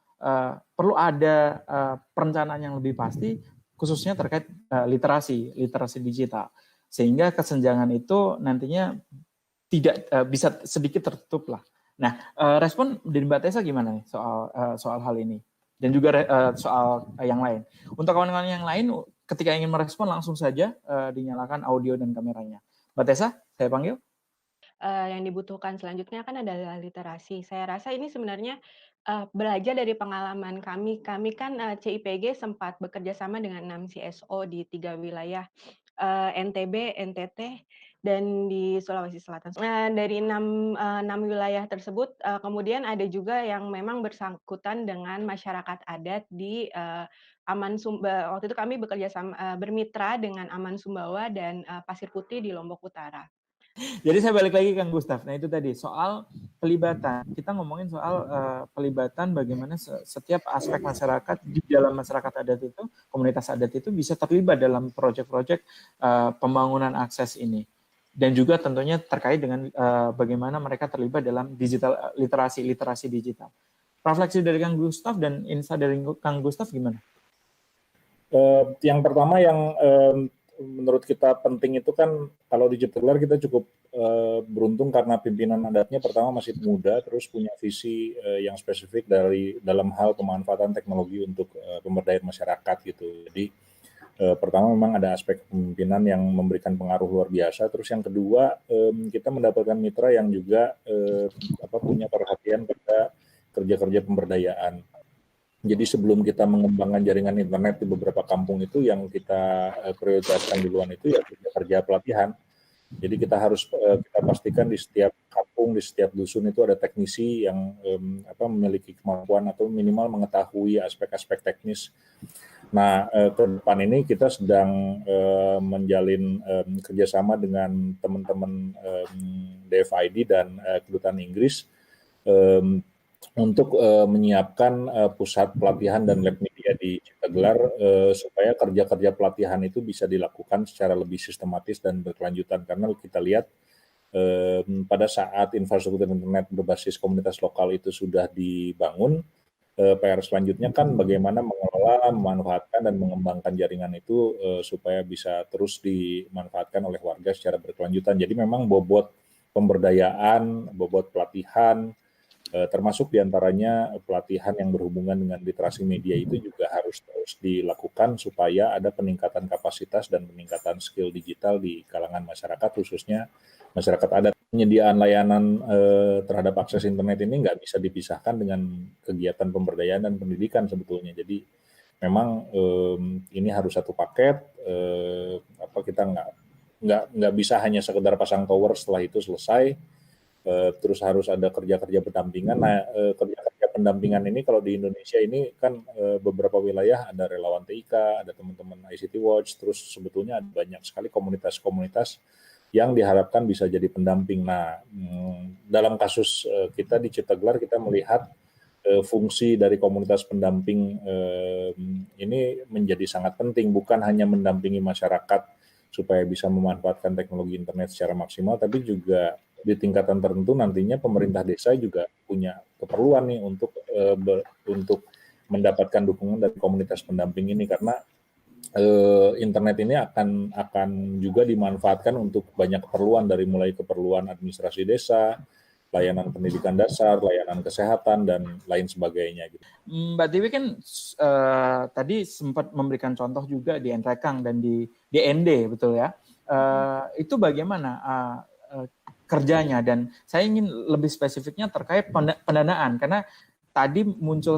[SPEAKER 1] Perlu ada perencanaan yang lebih pasti, khususnya terkait literasi digital, sehingga kesenjangan itu nantinya tidak bisa sedikit tertutup lah. Nah, respon dari Mbak Tessa gimana nih soal hal ini? Dan juga soal yang lain. Untuk kawan-kawan yang lain, ketika ingin merespon langsung saja dinyalakan audio dan kameranya. Mbak Tessa, saya panggil.
[SPEAKER 4] Yang dibutuhkan selanjutnya kan adalah literasi. Saya rasa ini sebenarnya belajar dari pengalaman kami. Kami kan CIPG sempat bekerja sama dengan 6 CSO di 3 wilayah, NTB, NTT, dan di Sulawesi Selatan. Dari 6 wilayah tersebut, kemudian ada juga yang memang bersangkutan dengan masyarakat adat di Aman Sumbawa. Waktu itu kami bekerja sama, bermitra dengan Aman Sumbawa dan Pasir Putih di Lombok Utara.
[SPEAKER 1] Jadi saya balik lagi Kang Gustaf. Nah itu tadi soal pelibatan. Kita ngomongin soal pelibatan bagaimana setiap aspek masyarakat di dalam masyarakat adat itu, komunitas adat itu bisa terlibat dalam proyek-proyek pembangunan akses ini. Dan juga tentunya terkait dengan bagaimana mereka terlibat dalam digital literasi digital. Refleksi dari Kang Gustaf dan insight dari Kang Gustaf gimana?
[SPEAKER 2] Yang pertama yang menurut kita penting itu kan kalau di Cipta Gelar kita cukup beruntung karena pimpinan adatnya pertama masih muda, terus punya visi yang spesifik dalam hal pemanfaatan teknologi untuk pemberdayaan masyarakat gitu. Jadi pertama memang ada aspek kepemimpinan yang memberikan pengaruh luar biasa. Terus yang kedua kita mendapatkan mitra yang juga punya perhatian pada kerja-kerja pemberdayaan. Jadi sebelum kita mengembangkan jaringan internet di beberapa kampung itu, yang kita prioritaskan duluan itu ya kerja pelatihan. Jadi kita harus kita pastikan di setiap kampung, di setiap dusun itu ada teknisi yang memiliki kemampuan atau minimal mengetahui aspek-aspek teknis. Nah, ke depan ini kita sedang menjalin kerjasama dengan teman-teman DFID dan Kedutaan Inggris untuk menyiapkan pusat pelatihan dan lab media di Cipta Gelar supaya kerja-kerja pelatihan itu bisa dilakukan secara lebih sistematis dan berkelanjutan, karena kita lihat pada saat infrastruktur internet berbasis komunitas lokal itu sudah dibangun, PR selanjutnya kan bagaimana mengelola, memanfaatkan dan mengembangkan jaringan itu supaya bisa terus dimanfaatkan oleh warga secara berkelanjutan. Jadi memang bobot pemberdayaan, bobot pelatihan, termasuk diantaranya pelatihan yang berhubungan dengan literasi media itu juga harus terus dilakukan supaya ada peningkatan kapasitas dan peningkatan skill digital di kalangan masyarakat, khususnya masyarakat adat. Penyediaan layanan terhadap akses internet ini nggak bisa dipisahkan dengan kegiatan pemberdayaan dan pendidikan sebetulnya. Jadi memang ini harus satu paket. Kita nggak bisa hanya sekedar pasang tower setelah itu selesai. Terus harus ada kerja-kerja pendampingan. Nah, kerja-kerja pendampingan ini kalau di Indonesia ini kan beberapa wilayah ada relawan TIK, ada teman-teman ICT Watch, terus sebetulnya ada banyak sekali komunitas-komunitas yang diharapkan bisa jadi pendamping. Nah, dalam kasus kita di Cipta Gelar kita melihat fungsi dari komunitas pendamping ini menjadi sangat penting, bukan hanya mendampingi masyarakat supaya bisa memanfaatkan teknologi internet secara maksimal, tapi juga di tingkatan tertentu nantinya pemerintah desa juga punya keperluan nih untuk mendapatkan dukungan dari komunitas pendamping ini, karena internet ini akan juga dimanfaatkan untuk banyak keperluan, dari mulai keperluan administrasi desa, layanan pendidikan dasar, layanan kesehatan, dan lain sebagainya.
[SPEAKER 1] Mbak Tiwi kan tadi sempat memberikan contoh juga di Entrekang dan di DND, betul ya? Itu bagaimana kerjanya, dan saya ingin lebih spesifiknya terkait pendanaan, karena tadi muncul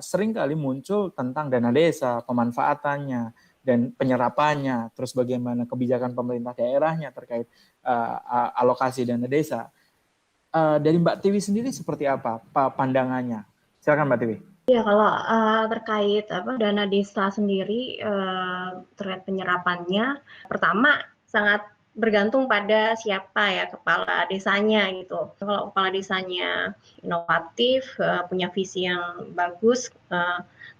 [SPEAKER 1] sering kali muncul tentang dana desa, pemanfaatannya dan penyerapannya, terus bagaimana kebijakan pemerintah daerahnya terkait alokasi dana desa. Dari Mbak Tiwi sendiri seperti apa pandangannya? Silakan Mbak Tiwi.
[SPEAKER 3] Ya, kalau terkait dana desa sendiri, terkait penyerapannya, pertama sangat bergantung pada siapa ya kepala desanya gitu. Kalau kepala desanya inovatif, punya visi yang bagus,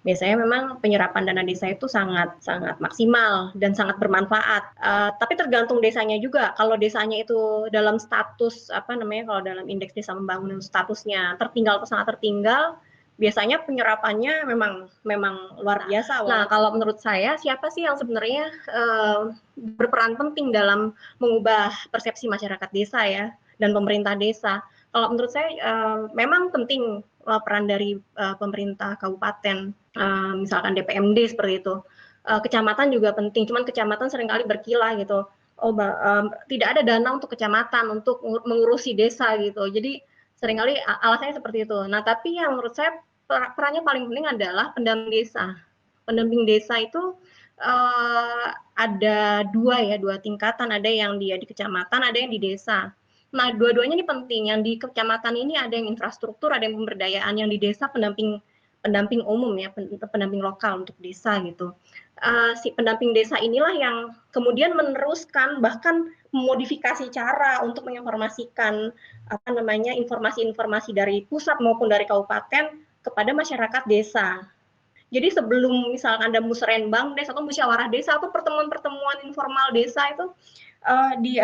[SPEAKER 3] biasanya memang penyerapan dana desa itu sangat sangat maksimal dan sangat bermanfaat. Tapi tergantung desanya juga. Kalau desanya itu dalam status kalau dalam indeks desa pembangunan statusnya tertinggal atau sangat tertinggal, biasanya penyerapannya memang luar biasa. Nah, kalau menurut saya, siapa sih yang sebenarnya berperan penting dalam mengubah persepsi masyarakat desa ya dan pemerintah desa? Kalau menurut saya memang penting peran dari pemerintah kabupaten, misalkan DPMD seperti itu. Kecamatan juga penting, cuman kecamatan seringkali berkilah gitu. Tidak ada dana untuk kecamatan untuk mengurusi desa gitu. Jadi seringkali alasannya seperti itu. Nah, tapi yang menurut saya perannya paling penting adalah pendamping desa. Pendamping desa itu ada dua tingkatan, ada yang dia di kecamatan, ada yang di desa. Nah, dua-duanya ini penting. Yang di kecamatan ini ada yang infrastruktur, ada yang pemberdayaan, yang di desa pendamping umum ya, pendamping lokal untuk desa gitu. Si pendamping desa inilah yang kemudian meneruskan bahkan memodifikasi cara untuk menginformasikan informasi-informasi dari pusat maupun dari kabupaten kepada masyarakat desa. Jadi sebelum misalkan ada musrenbang desa atau musyawarah desa atau pertemuan-pertemuan informal desa itu di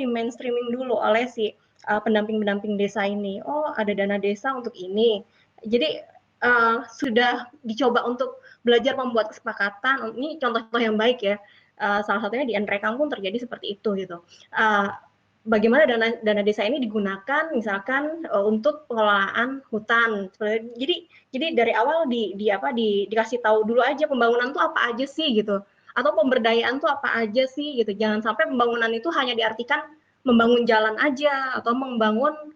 [SPEAKER 3] mainstreaming dulu oleh si pendamping-pendamping desa ini. Oh, ada dana desa untuk ini. Jadi sudah dicoba untuk belajar membuat kesepakatan. Ini contoh-contoh yang baik ya. Salah satunya di Nrekang pun terjadi seperti itu gitu. Bagaimana dana desa ini digunakan misalkan untuk pengelolaan hutan. Jadi dari awal dikasih tahu dulu aja pembangunan tuh apa aja sih gitu. Atau pemberdayaan tuh apa aja sih gitu. Jangan sampai pembangunan itu hanya diartikan membangun jalan aja atau membangun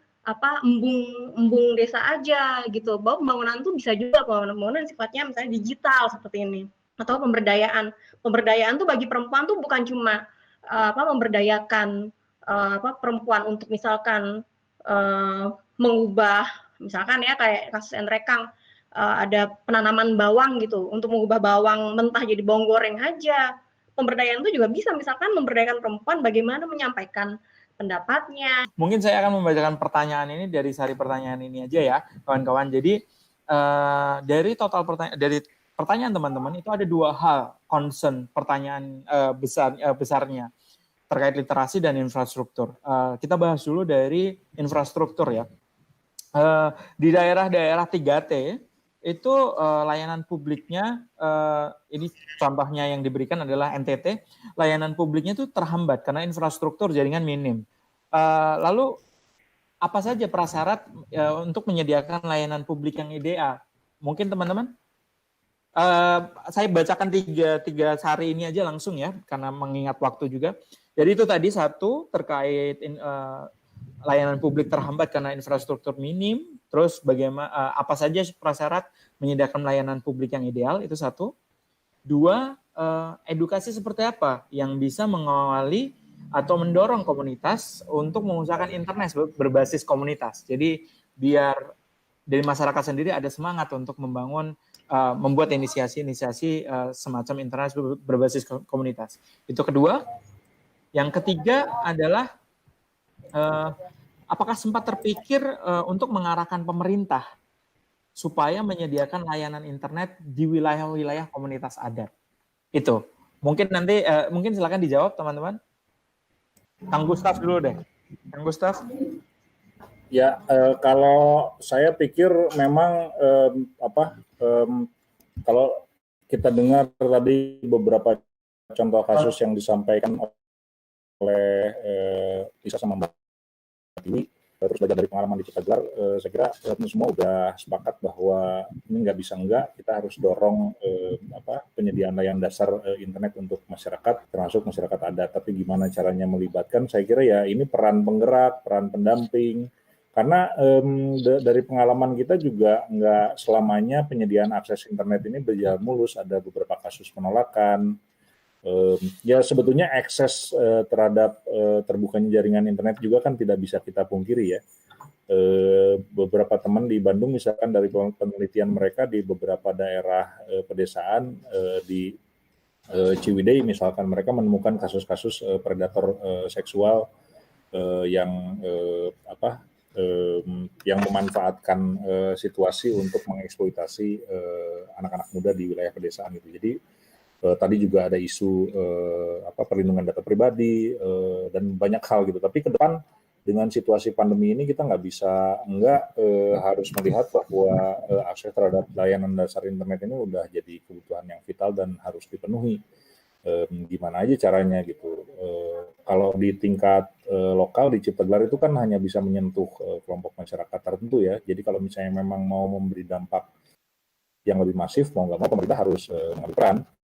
[SPEAKER 3] embung desa aja gitu. Bahwa pembangunan tuh bisa juga pembangunan sifatnya misalnya digital seperti ini. Atau pemberdayaan tuh bagi perempuan tuh bukan cuma memberdayakan perempuan untuk misalkan mengubah misalkan ya kayak kasus Nrekang ada penanaman bawang gitu untuk mengubah bawang mentah jadi bawang goreng aja. Pemberdayaan itu juga bisa misalkan memberdayakan perempuan bagaimana menyampaikan pendapatnya.
[SPEAKER 1] Mungkin saya akan membacakan pertanyaan ini dari sari pertanyaan ini aja ya kawan-kawan. Jadi dari total pertanyaan teman-teman itu ada dua hal concern pertanyaan besarnya terkait literasi dan infrastruktur. Kita bahas dulu dari infrastruktur ya. Di daerah-daerah 3T itu layanan publiknya, ini contohnya yang diberikan adalah NTT, layanan publiknya itu terhambat karena infrastruktur jaringan minim. Lalu apa saja prasyarat untuk menyediakan layanan publik yang ideal? Mungkin teman-teman, saya bacakan tiga sari ini aja langsung ya, karena mengingat waktu juga. Jadi itu tadi satu terkait layanan publik terhambat karena infrastruktur minim. Terus bagaimana apa saja prasyarat menyediakan layanan publik yang ideal, itu satu. Dua, edukasi seperti apa yang bisa mengawali atau mendorong komunitas untuk mengusahakan internet berbasis komunitas. Jadi biar dari masyarakat sendiri ada semangat untuk membuat inisiasi semacam internet berbasis komunitas. Itu kedua. Yang ketiga adalah apakah sempat terpikir untuk mengarahkan pemerintah supaya menyediakan layanan internet di wilayah-wilayah komunitas adat. Itu. Mungkin nanti mungkin silakan dijawab teman-teman. Kang Gustaf dulu deh. Kang Gustaf.
[SPEAKER 2] Ya, kalau saya pikir memang kalau kita dengar tadi beberapa contoh kasus yang disampaikan oleh Lisa sama Mbak Tiwi, terus belajar dari pengalaman di Ciptagelar, saya kira semua udah sepakat bahwa ini nggak bisa enggak, kita harus dorong penyediaan layanan dasar internet untuk masyarakat, termasuk masyarakat adat. Tapi gimana caranya melibatkan? Saya kira ya ini peran penggerak, peran pendamping. Karena dari pengalaman kita juga nggak selamanya penyediaan akses internet ini berjalan mulus, ada beberapa kasus penolakan. Ya sebetulnya akses terhadap terbukanya jaringan internet juga kan tidak bisa kita pungkiri ya. beberapa teman di Bandung misalkan dari penelitian mereka di beberapa daerah pedesaan di Ciwidey misalkan mereka menemukan kasus-kasus predator seksual yang yang memanfaatkan situasi untuk mengeksploitasi anak-anak muda di wilayah pedesaan itu. Jadi tadi juga ada isu perlindungan data pribadi dan banyak hal gitu. Tapi ke depan dengan situasi pandemi ini kita nggak bisa harus melihat bahwa akses terhadap layanan dasar internet ini udah jadi kebutuhan yang vital dan harus dipenuhi. Gimana aja caranya gitu. Kalau di tingkat lokal di Ciptagelar itu kan hanya bisa menyentuh kelompok masyarakat tertentu ya. Jadi kalau misalnya memang mau memberi dampak yang lebih masif, mau nggak mau pemerintah harus mengambil peran.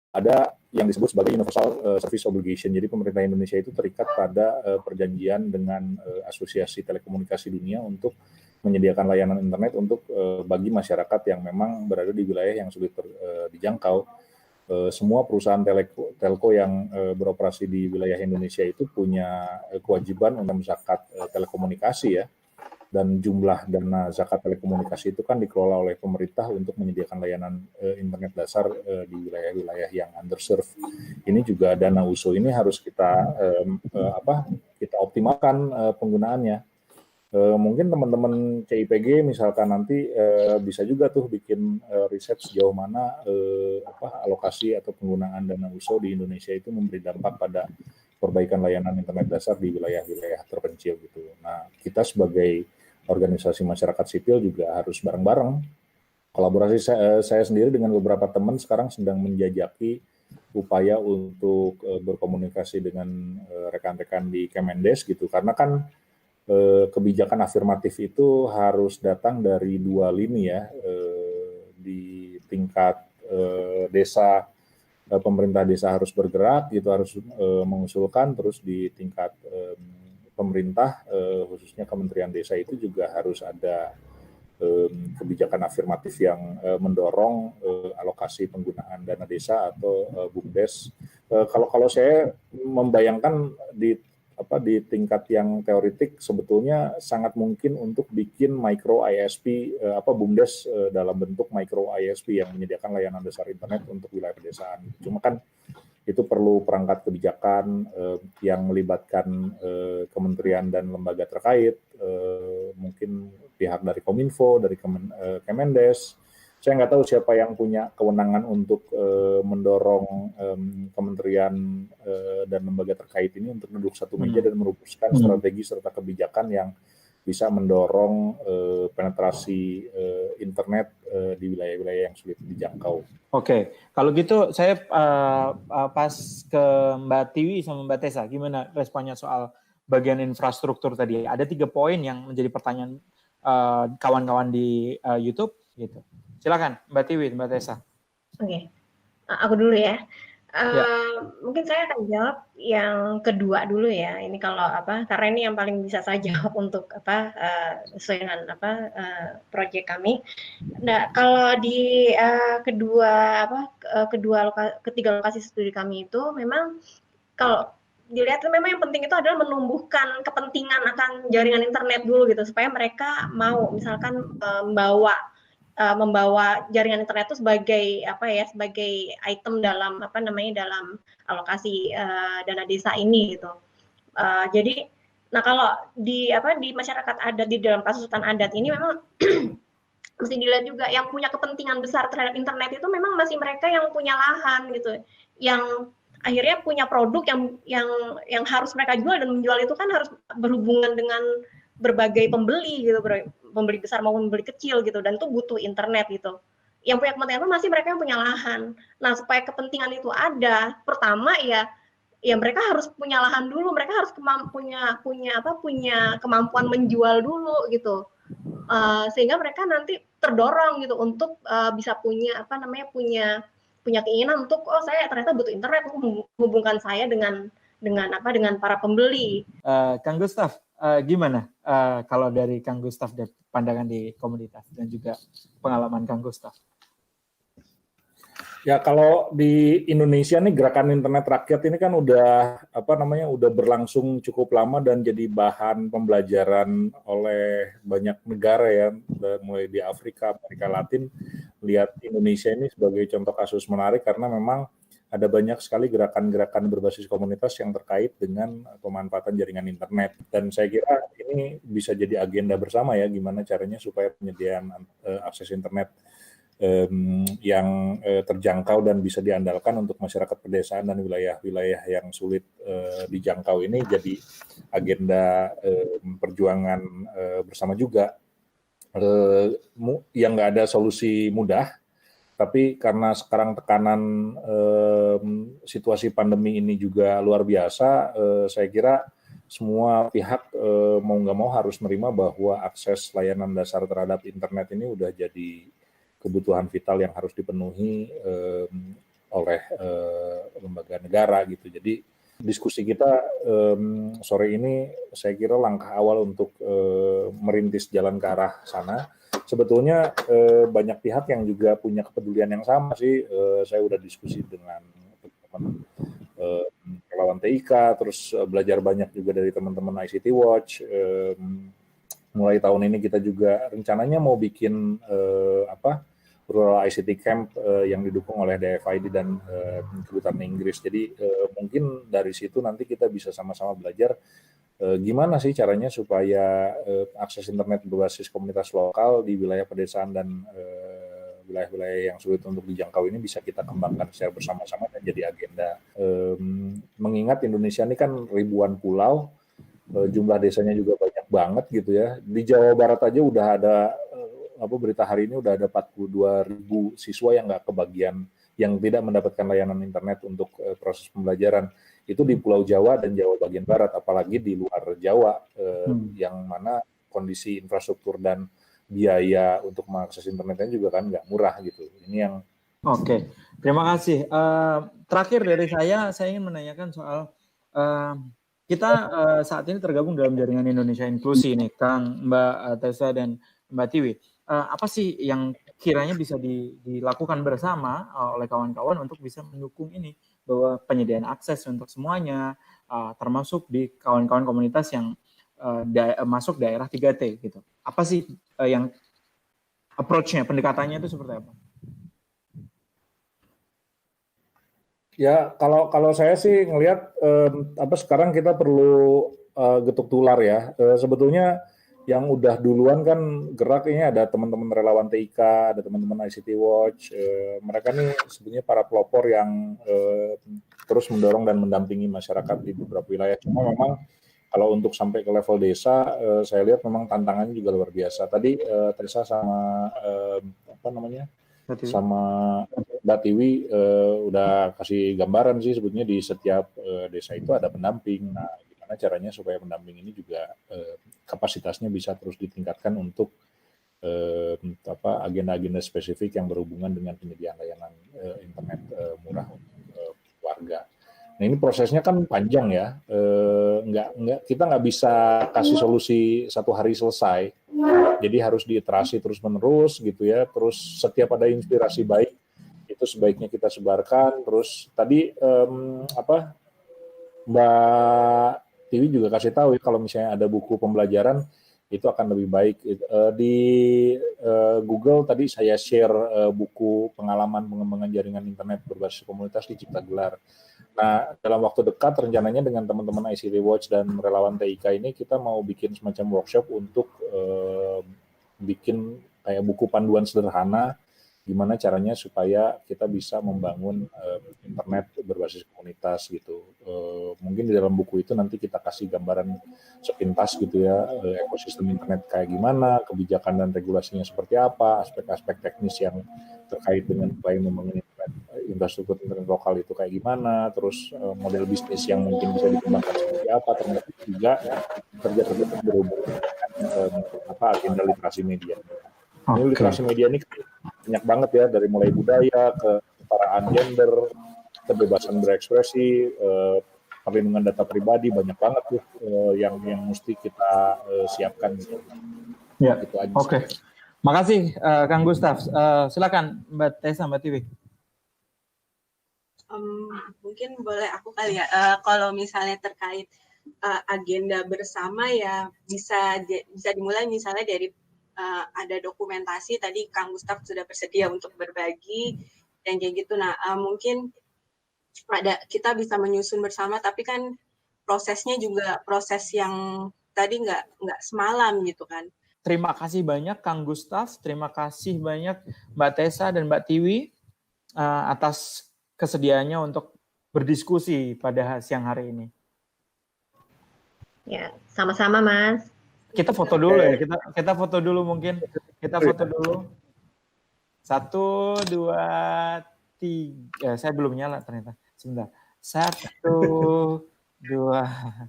[SPEAKER 2] Ada yang disebut sebagai Universal Service Obligation. Jadi pemerintah Indonesia itu terikat pada perjanjian dengan Asosiasi Telekomunikasi Dunia untuk menyediakan layanan internet untuk bagi masyarakat yang memang berada di wilayah yang sulit dijangkau. Semua perusahaan telco yang beroperasi di wilayah Indonesia itu punya kewajiban untuk zakat telekomunikasi ya. Dan jumlah dana zakat telekomunikasi itu kan dikelola oleh pemerintah untuk menyediakan layanan internet dasar di wilayah-wilayah yang underserved. Ini juga dana USO ini harus kita optimalkan penggunaannya. Mungkin teman-teman CIPG misalkan nanti bisa juga tuh bikin riset sejauh mana alokasi atau penggunaan dana USO di Indonesia itu memberi dampak pada perbaikan layanan internet dasar di wilayah-wilayah terpencil gitu. Nah, kita sebagai organisasi masyarakat sipil juga harus bareng-bareng. Kolaborasi saya sendiri dengan beberapa teman sekarang sedang menjajaki upaya untuk berkomunikasi dengan rekan-rekan di Kemendes gitu, karena kan kebijakan afirmatif itu harus datang dari dua lini ya, di tingkat desa, pemerintah desa harus bergerak gitu, harus mengusulkan, terus di tingkat pemerintah khususnya Kementerian Desa itu juga harus ada kebijakan afirmatif yang mendorong alokasi penggunaan dana desa atau BUMDes. Kalau saya membayangkan di tingkat yang teoritik sebetulnya sangat mungkin untuk bikin micro ISP BUMDes dalam bentuk micro ISP yang menyediakan layanan dasar internet untuk wilayah pedesaan. Cuma kan itu perlu perangkat kebijakan yang melibatkan kementerian dan lembaga terkait, mungkin pihak dari Kominfo, dari Kemendes. Saya nggak tahu siapa yang punya kewenangan untuk mendorong kementerian dan lembaga terkait ini untuk duduk satu meja dan merumuskan strategi serta kebijakan yang bisa mendorong penetrasi internet di wilayah-wilayah yang sulit dijangkau.
[SPEAKER 1] Oke, kalau gitu saya pas ke Mbak Tiwi sama Mbak Tessa, gimana responnya soal bagian infrastruktur tadi? Ada 3 poin yang menjadi pertanyaan kawan-kawan di YouTube, gitu. Silakan Mbak Tiwi, Mbak Tessa.
[SPEAKER 3] Oke, aku dulu ya. Mungkin saya akan jawab yang kedua dulu ya. Ini kalau karena ini yang paling bisa saya jawab untuk sesuai dengan proyek kami. Nah, kalau di ketiga lokasi studi kami itu memang kalau dilihat memang yang penting itu adalah menumbuhkan kepentingan akan jaringan internet dulu gitu supaya mereka mau misalkan membawa jaringan internet itu sebagai item dalam dalam alokasi dana desa ini gitu. Jadi kalau di masyarakat adat di dalam kasus hutan adat ini memang mesti dilihat juga yang punya kepentingan besar terhadap internet itu memang masih mereka yang punya lahan gitu, yang akhirnya punya produk yang harus mereka jual, dan menjual itu kan harus berhubungan dengan berbagai pembeli gitu, pembeli besar maupun pembeli kecil gitu, dan itu butuh internet gitu. Yang punya kepentingan itu masih mereka yang punya lahan. Nah, supaya kepentingan itu ada, pertama ya mereka harus punya lahan dulu, mereka harus punya kemampuan menjual dulu gitu. Sehingga mereka nanti terdorong gitu untuk bisa punya keinginan untuk saya ternyata butuh internet, menghubungkan saya dengan para pembeli.
[SPEAKER 1] Kang Gustaf, gimana kalau dari Kang Gustaf dan pandangan di komunitas dan juga pengalaman Kang Gustaf?
[SPEAKER 2] Ya kalau di Indonesia nih gerakan internet rakyat ini kan udah berlangsung cukup lama dan jadi bahan pembelajaran oleh banyak negara ya, mulai di Afrika, Amerika Latin. Lihat Indonesia ini sebagai contoh kasus menarik karena memang ada banyak sekali gerakan-gerakan berbasis komunitas yang terkait dengan pemanfaatan jaringan internet. Dan saya kira ini bisa jadi agenda bersama ya, gimana caranya supaya penyediaan akses internet yang terjangkau dan bisa diandalkan untuk masyarakat pedesaan dan wilayah-wilayah yang sulit dijangkau ini jadi agenda perjuangan bersama juga. Yang nggak ada solusi mudah, tapi karena sekarang tekanan situasi pandemi ini juga luar biasa, saya kira semua pihak mau nggak mau harus menerima bahwa akses layanan dasar terhadap internet ini udah jadi kebutuhan vital yang harus dipenuhi oleh lembaga negara gitu. Jadi diskusi kita sore ini saya kira langkah awal untuk merintis jalan ke arah sana. Sebetulnya banyak pihak yang juga punya kepedulian yang sama sih. Saya udah diskusi dengan teman-teman relawan TIK, terus belajar banyak juga dari teman-teman ICT Watch. Mulai tahun ini kita juga rencananya mau bikin Rural ICT Camp yang didukung oleh DFID dan Kedutaan Inggris. Jadi mungkin dari situ nanti kita bisa sama-sama belajar gimana sih caranya supaya akses internet berbasis komunitas lokal di wilayah pedesaan dan wilayah-wilayah yang sulit untuk dijangkau ini bisa kita kembangkan secara bersama-sama dan jadi agenda. Mengingat Indonesia ini kan ribuan pulau, jumlah desanya juga banyak banget gitu ya. Di Jawa Barat aja udah ada berita hari ini udah ada 42.000 siswa yang nggak kebagian, yang tidak mendapatkan layanan internet untuk proses pembelajaran. Itu di Pulau Jawa dan Jawa bagian Barat, apalagi di luar Jawa, yang mana kondisi infrastruktur dan biaya untuk mengakses internetnya juga kan nggak murah gitu. Ini yang
[SPEAKER 1] Oke, terima kasih. Terakhir dari saya ingin menanyakan soal kita saat ini tergabung dalam jaringan Indonesia Inklusi nih, Kang, Mbak Tessa dan Mbak Tiwi. Apa sih yang kiranya bisa dilakukan bersama oleh kawan-kawan untuk bisa mendukung ini, bahwa penyediaan akses untuk semuanya, termasuk di kawan-kawan komunitas yang masuk daerah 3T gitu. Apa sih yang approach-nya, pendekatannya itu seperti apa?
[SPEAKER 2] Ya, kalau saya sih ngelihat sekarang kita perlu getuk tular ya. Sebetulnya yang udah duluan kan gerak ini ada teman-teman relawan TIK, ada teman-teman ICT Watch. Mereka nih sebenarnya para pelopor yang terus mendorong dan mendampingi masyarakat di beberapa wilayah. Cuma memang kalau untuk sampai ke level desa, saya lihat memang tantangannya juga luar biasa. Tadi Teresa sama sama Mbak Tiwi udah kasih gambaran sih sebetulnya di setiap desa itu ada pendamping. Nah, gimana caranya supaya pendamping ini juga kapasitasnya bisa terus ditingkatkan untuk agenda-agenda spesifik yang berhubungan dengan penyediaan layanan internet murah untuk warga. Nah, ini prosesnya kan panjang ya, kita nggak bisa kasih solusi satu hari selesai. Jadi harus diiterasi terus-menerus gitu ya. Terus setiap ada inspirasi baik itu sebaiknya kita sebarkan. Terus tadi Mbak Tiwi juga kasih tahu ya, kalau misalnya ada buku pembelajaran itu akan lebih baik. Di Google tadi saya share buku pengalaman pengembangan jaringan internet berbasis komunitas di Cipta Gelar. Nah, dalam waktu dekat rencananya dengan teman-teman ICT Watch dan relawan TIK ini kita mau bikin semacam workshop untuk bikin kayak buku panduan sederhana gimana caranya supaya kita bisa membangun internet berbasis komunitas gitu. Mungkin di dalam buku itu nanti kita kasih gambaran sepintas gitu ya, ekosistem internet kayak gimana, kebijakan dan regulasinya seperti apa, aspek-aspek teknis yang terkait dengan upaya membangun internet, infrastruktur internet lokal itu kayak gimana, terus model bisnis yang mungkin bisa dikembangkan seperti apa, termasuk juga kerja-kerja berhubungan dengan agenda literasi media. Ini literasi media ini banyak banget ya, dari mulai budaya ke kesetaraan gender, kebebasan berekspresi, perlindungan data pribadi, banyak banget tuh yang mesti kita siapkan gitu.
[SPEAKER 1] Ya, oke. Makasih Kang Gustaf. Silakan Mbak Tessa, Mbak Tiwi.
[SPEAKER 6] Mungkin boleh aku kali ya. Kalau misalnya terkait agenda bersama ya bisa dimulai misalnya dari ada dokumentasi tadi Kang Gustaf sudah bersedia untuk berbagi dan kayak gitu. Nah mungkin kita bisa menyusun bersama, tapi kan prosesnya juga proses yang tadi nggak semalam gitu kan.
[SPEAKER 1] Terima kasih banyak Kang Gustaf, terima kasih banyak Mbak Tessa dan Mbak Tiwi atas kesediaannya untuk berdiskusi pada siang hari ini.
[SPEAKER 3] Ya, sama-sama Mas.
[SPEAKER 1] Kita foto dulu ya, kita foto dulu mungkin. Kita foto dulu. 1, 2, 3. Saya belum nyala ternyata. Sebentar. 1, 2.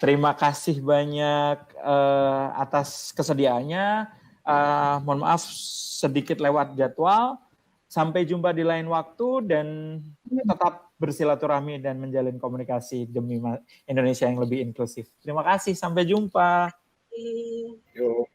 [SPEAKER 1] Terima kasih banyak atas kesediaannya. Mohon maaf sedikit lewat jadwal. Sampai jumpa di lain waktu dan tetap bersilaturahmi dan menjalin komunikasi demi Indonesia yang lebih inklusif. Terima kasih, sampai jumpa.
[SPEAKER 2] Yuk.